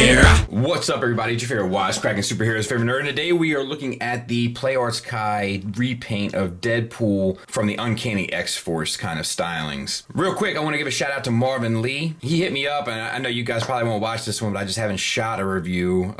here. What's up, everybody? It's your favorite wisecracking superheroes, favorite nerd. And today we are looking at the PlayArts Kai repaint of Deadpool from the Uncanny X-Force kind of stylings. Real quick, I want to give a shout out to Marvin Lee. He hit me up, and I know you guys probably won't watch this one, but I just haven't shot a review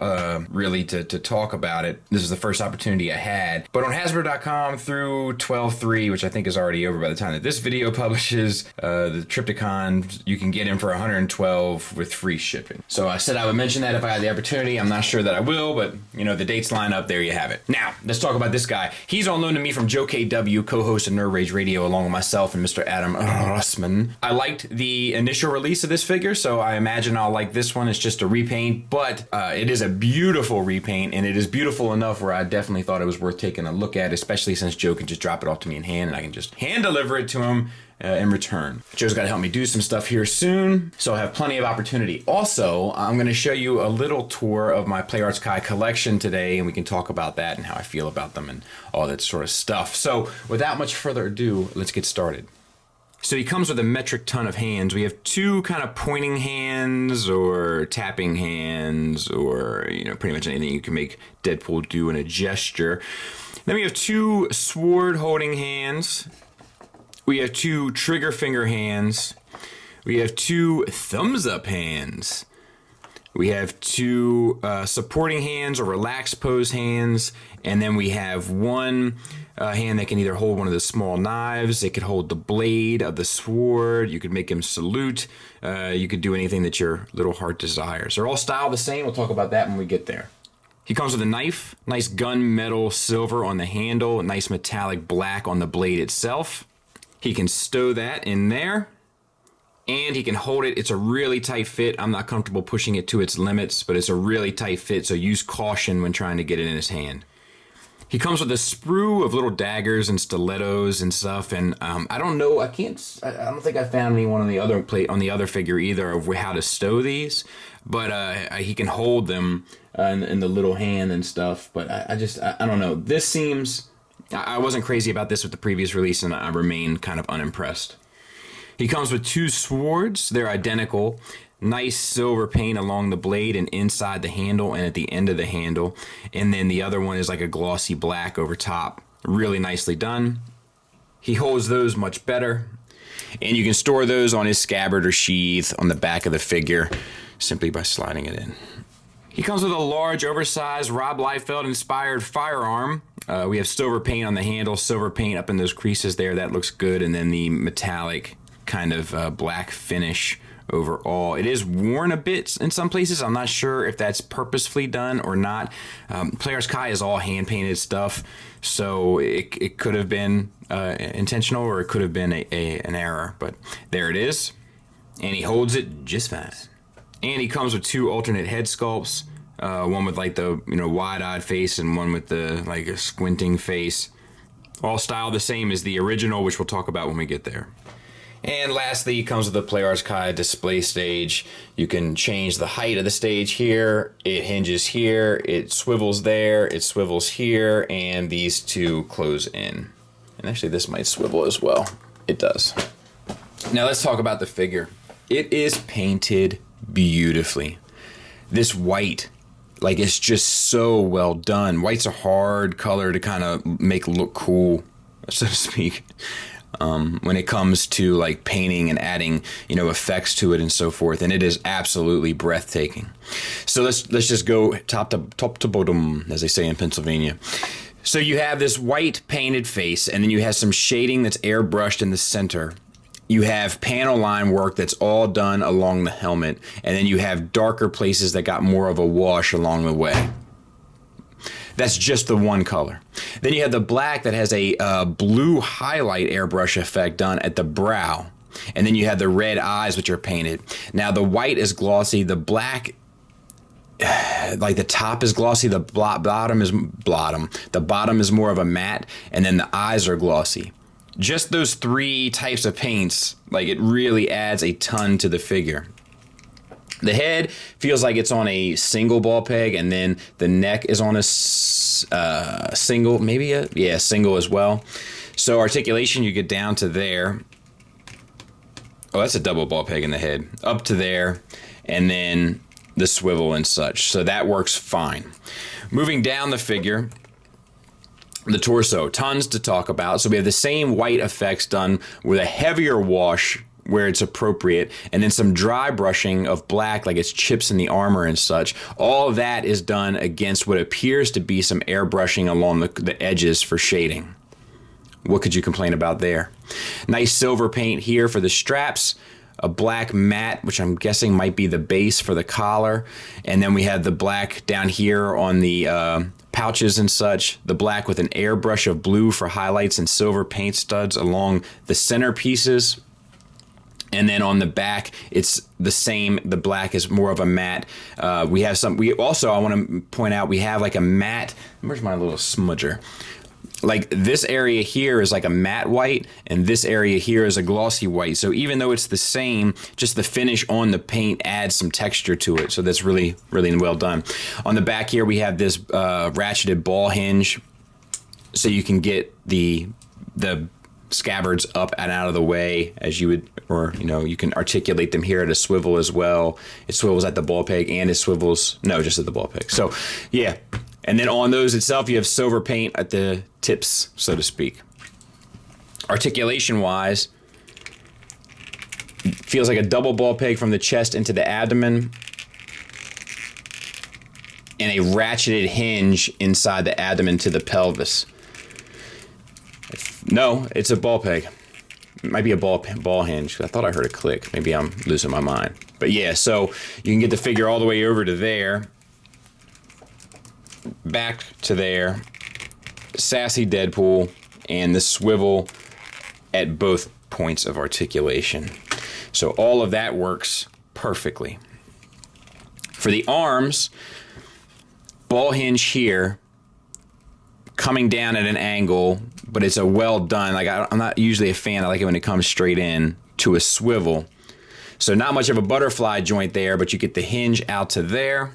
really to talk about it. This is the first opportunity I had. But on Hasbro.com through 12/3, which I think is already over by the time that this video publishes, the Triptychon you can get in for $112 with free shipping. So I said I would mention that if I had the opportunity. I'm not sure that I will, but you know, the dates line up, there you have it. Now, let's talk about this guy. He's on loan to me from Joe KW, co-host of Nerd Rage Radio, along with myself and Mr. Adam Russman. I liked the initial release of this figure, so I imagine I'll like this one. It's just a repaint, but it is a beautiful repaint, and it is beautiful enough where I definitely thought it was worth taking a look at, especially since Joe can just drop it off to me in hand, and I can just hand deliver it to him in return. Joe's got to help me do some stuff here soon, so I have plenty of opportunity. Also, I'm going to show you a little tour of my PlayArts Kai collection today, and we can talk about that and how I feel about them and all that sort of stuff. So, without much further ado, let's get started. So he comes with a metric ton of hands. We have two kind of pointing hands or tapping hands, or you know, pretty much anything you can make Deadpool do in a gesture. Then we have two sword holding hands. We have two trigger finger hands. We have two thumbs up hands. We have two supporting hands or relaxed pose hands. And then we have one hand that can either hold one of the small knives. It could hold the blade of the sword. You could make him salute. You could do anything that your little heart desires. They're all styled the same. We'll talk about that when we get there. He comes with a knife. Nice gunmetal silver on the handle. A nice metallic black on the blade itself. He can stow that in there, and he can hold it. It's a really tight fit. I'm not comfortable pushing it to its limits, but it's a really tight fit, so use caution when trying to get it in his hand. He comes with a sprue of little daggers and stilettos and stuff, and I don't know. I don't think I found any one on the other figure either of how to stow these, but he can hold them in the little hand and stuff. But I don't know. This seems. I wasn't crazy about this with the previous release, and I remain kind of unimpressed. He comes with two swords. They're identical. Nice silver paint along the blade and inside the handle and at the end of the handle. And then the other one is like a glossy black over top. Really nicely done. He holds those much better. And you can store those on his scabbard or sheath on the back of the figure simply by sliding it in. He comes with a large, oversized, Rob Liefeld-inspired firearm. We have silver paint on the handle, silver paint up in those creases there. That looks good. And then the metallic kind of black finish overall. It is worn a bit in some places. I'm not sure if that's purposefully done or not. PlayArts Kai is all hand-painted stuff, so it could have been intentional or it could have been an error. But there it is. And he holds it just fine. And he comes with two alternate head sculpts, one with like the wide-eyed face and one with the like a squinting face. All styled the same as the original, which we'll talk about when we get there. And lastly, he comes with the PlayArts Kai display stage. You can change the height of the stage here. It hinges here. It swivels there. It swivels here. And these two close in. And actually, this might swivel as well. It does. Now let's talk about the figure. It is painted beautifully. This white, like, it's just so well done. White's a hard color to kind of make look cool, so to speak. When it comes to like painting and adding, effects to it and so forth, and it is absolutely breathtaking. So let's just go top to bottom, as they say in Pennsylvania. So you have this white painted face, and then you have some shading that's airbrushed in the center. You have panel line work that's all done along the helmet, and then you have darker places that got more of a wash along the way. That's just the one color. Then you have the black that has a blue highlight airbrush effect done at the brow. And then you have the red eyes, which are painted. Now the white is glossy. The black, like the top is glossy. The bottom is more of a matte. And then the eyes are glossy. Just those three types of paints, like, it really adds a ton to the figure. The head feels like it's on a single ball peg, and then the neck is on a single, single as well. So articulation, you get down to there. Oh, that's a double ball peg in the head. Up to there, and then the swivel and such. So that works fine. Moving down the figure, the torso, tons to talk about. So we have the same white effects done with a heavier wash where it's appropriate, and then some dry brushing of black, like it's chips in the armor and such. All of that is done against what appears to be some airbrushing along the edges for shading. What could you complain about there? Nice silver paint here for the straps, a black matte, which I'm guessing might be the base for the collar, and then we have the black down here on the pouches and such, the black with an airbrush of blue for highlights and silver paint studs along the center pieces. And then on the back, it's the same. The black is more of a matte. We also, I want to point out, we have like a matte. Where's my little smudger? Like this area here is like a matte white, and this area here is a glossy white. So even though it's the same, just the finish on the paint adds some texture to it. So that's really, really well done. On the back here, we have this ratcheted ball hinge, so you can get the scabbards up and out of the way as you would, or you can articulate them here at a swivel as well. It swivels at the ball peg, and it swivels just at the ball peg. So yeah, and then on those itself you have silver paint at the tips, so to speak. Articulation wise, feels like a double ball peg from the chest into the abdomen, and a ratcheted hinge inside the abdomen to the pelvis. No, it's a ball peg. It might be a ball hinge. I thought I heard a click. Maybe I'm losing my mind. But yeah, so you can get the figure all the way over to there, back to there, sassy Deadpool, and the swivel at both points of articulation. So all of that works perfectly. For the arms, ball hinge here, coming down at an angle, but it's a well done. Like I'm not usually a fan. I like it when it comes straight in to a swivel. So not much of a butterfly joint there, but you get the hinge out to there.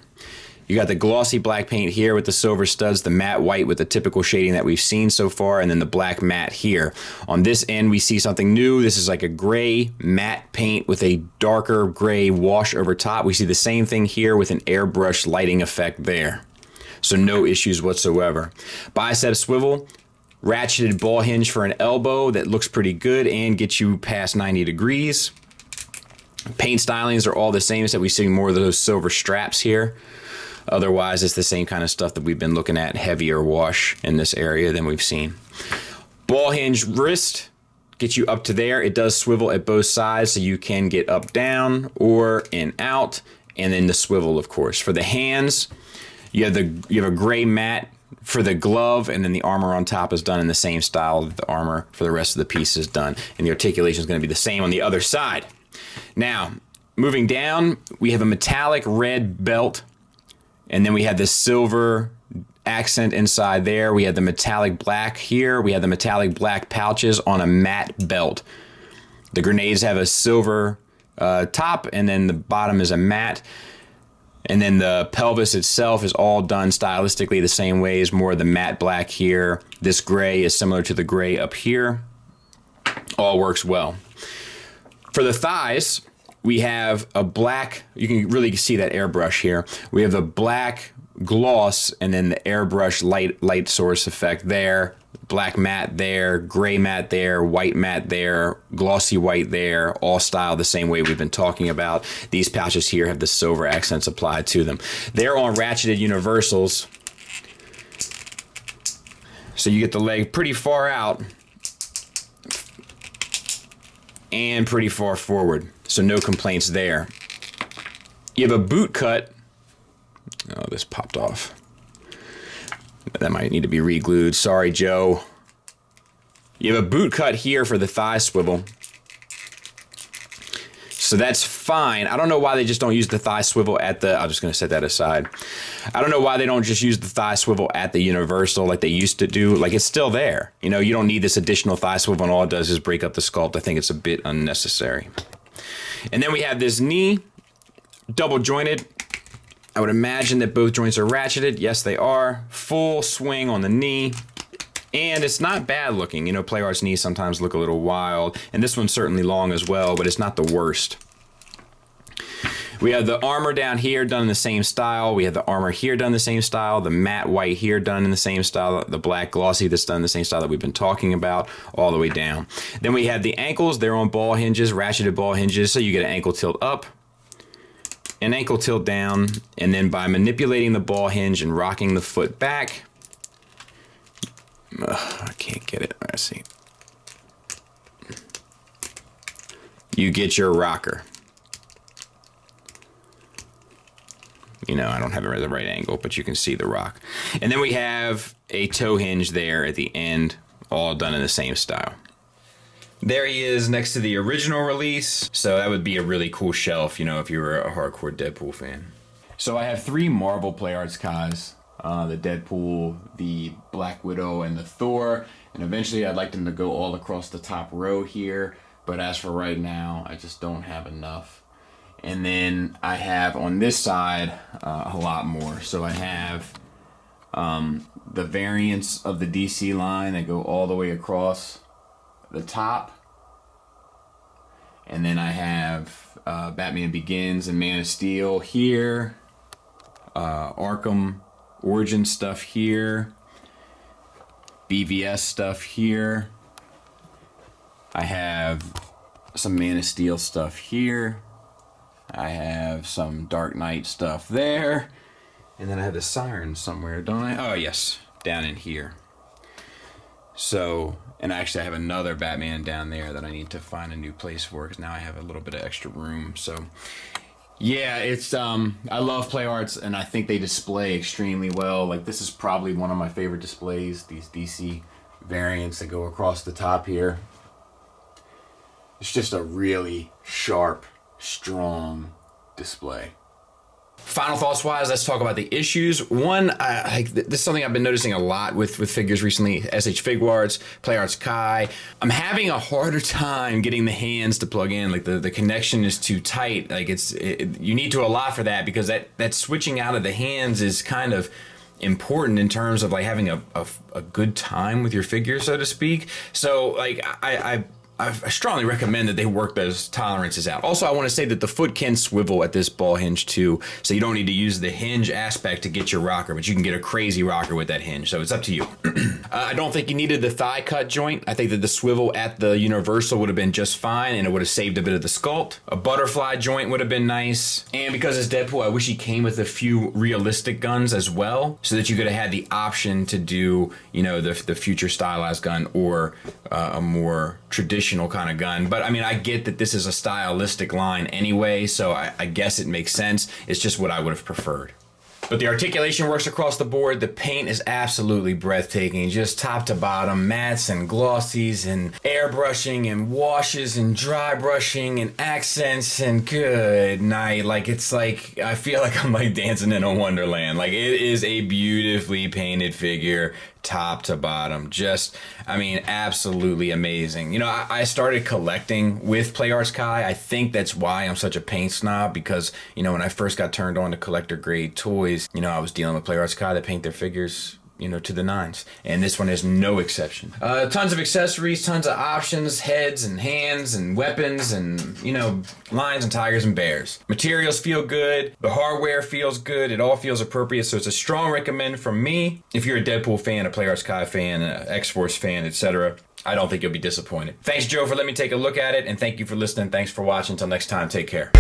You got the glossy black paint here with the silver studs, the matte white with the typical shading that we've seen so far, and then the black matte here. On this end, we see something new. This is like a gray matte paint with a darker gray wash over top. We see the same thing here with an airbrush lighting effect there. So no issues whatsoever. Bicep swivel, ratcheted ball hinge for an elbow that looks pretty good and gets you past 90 degrees. Paint stylings are all the same, except we see more of those silver straps here. Otherwise, it's the same kind of stuff that we've been looking at, heavier wash in this area than we've seen. Ball hinge wrist gets you up to there. It does swivel at both sides, so you can get up, down, or in, out, and then the swivel, of course. For the hands, you have a gray matte for the glove, and then the armor on top is done in the same style that the armor for the rest of the piece is done. And the articulation is going to be the same on the other side. Now, moving down, we have a metallic red belt, and then we have this silver accent inside there. We have the metallic black here. We have the metallic black pouches on a matte belt. The grenades have a silver top, and then the bottom is a matte. And then the pelvis itself is all done stylistically the same way, as more of the matte black here. This gray is similar to the gray up here. All works well. For the thighs, we have a black, you can really see that airbrush here. We have the black gloss and then the airbrush light source effect there. Black matte there, gray matte there, white matte there, glossy white there, all styled the same way we've been talking about. These pouches here have the silver accents applied to them. They're on ratcheted universals, so you get the leg pretty far out and pretty far forward, so no complaints there. You have a boot cut. Oh, this popped off. That might need to be re-glued. Sorry, Joe. You have a boot cut here for the thigh swivel. So that's fine. I don't know why they just don't use the thigh swivel at the... I'm just going to set that aside. I don't know why they don't just use the thigh swivel at the universal like they used to do. Like, it's still there. You know, you don't need this additional thigh swivel, and all it does is break up the sculpt. I think it's a bit unnecessary. And then we have this knee, double jointed. I would imagine that both joints are ratcheted. Yes, they are. Full swing on the knee. And it's not bad looking. You know, play arts knees sometimes look a little wild. And this one's certainly long as well, but it's not the worst. We have the armor down here done in the same style. We have the armor here done in the same style. The matte white here done in the same style. The black glossy that's done in the same style that we've been talking about all the way down. Then we have the ankles. They're on ball hinges, ratcheted ball hinges. So you get an ankle tilt up, an ankle tilt down, and then by manipulating the ball hinge and rocking the foot back, I can't get it. Let's see. You get your rocker. You know, I don't have it at the right angle, but you can see the rock. And then we have a toe hinge there at the end, all done in the same style. There he is next to the original release. So that would be a really cool shelf, you know, if you were a hardcore Deadpool fan. So I have 3 Marvel Play Arts Kais. The Deadpool, the Black Widow, and the Thor. And eventually I'd like them to go all across the top row here. But as for right now, I just don't have enough. And then I have on this side a lot more. So I have the variants of the DC line that go all the way across the top. And then I have Batman Begins and Man of Steel here. Arkham Origin stuff here. BVS stuff here. I have some Man of Steel stuff here. I have some Dark Knight stuff there. And then I have the Siren somewhere, don't I? Oh, yes, down in here. So, and actually I have another Batman down there that I need to find a new place for because now I have a little bit of extra room. So, yeah, it's, I love Play Arts and I think they display extremely well. Like, this is probably one of my favorite displays, these DC variants that go across the top here. It's just a really sharp, strong display. Final thoughts wise, let's talk about the issues. One, this is something I've been noticing a lot with figures recently, SH Figuarts, Play Arts Kai. I'm having a harder time getting the hands to plug in. Like the connection is too tight. Like you need to allow for that because that switching out of the hands is kind of important in terms of like having a good time with your figure, so to speak. So like I strongly recommend that they work those tolerances out. Also, I want to say that the foot can swivel at this ball hinge too, so you don't need to use the hinge aspect to get your rocker, but you can get a crazy rocker with that hinge, so it's up to you. I don't think you needed the thigh cut joint. I think that the swivel at the universal would have been just fine, and it would have saved a bit of the sculpt. A butterfly joint would have been nice. And because it's Deadpool, I wish he came with a few realistic guns as well, so that you could have had the option to do, you know, the future stylized gun or a more traditional kind of gun. But I mean, I get that this is a stylistic line anyway, so I guess it makes sense. It's just what I would have preferred. But the articulation works across the board. The paint is absolutely breathtaking, just top to bottom, mattes and glossies and airbrushing and washes and dry brushing and accents and good night. Like, it's like, I feel like I'm like dancing in a wonderland. Like, it is a beautifully painted figure, top to bottom. Just, I mean, absolutely amazing. You know, I started collecting with Play Arts Kai. I think that's why I'm such a paint snob, because, you know, when I first got turned on to collector grade toys, you know, I was dealing with Play Arts Kai that paint their figures, you know, to the nines. And this one is no exception. Tons of accessories, tons of options, heads and hands and weapons and, you know, lions and tigers and bears. Materials feel good. The hardware feels good. It all feels appropriate. So it's a strong recommend from me. If you're a Deadpool fan, a Play Arts Kai fan, an X-Force fan, etc., I don't think you'll be disappointed. Thanks, Joe, for letting me take a look at it. And thank you for listening. Thanks for watching. Until next time, take care.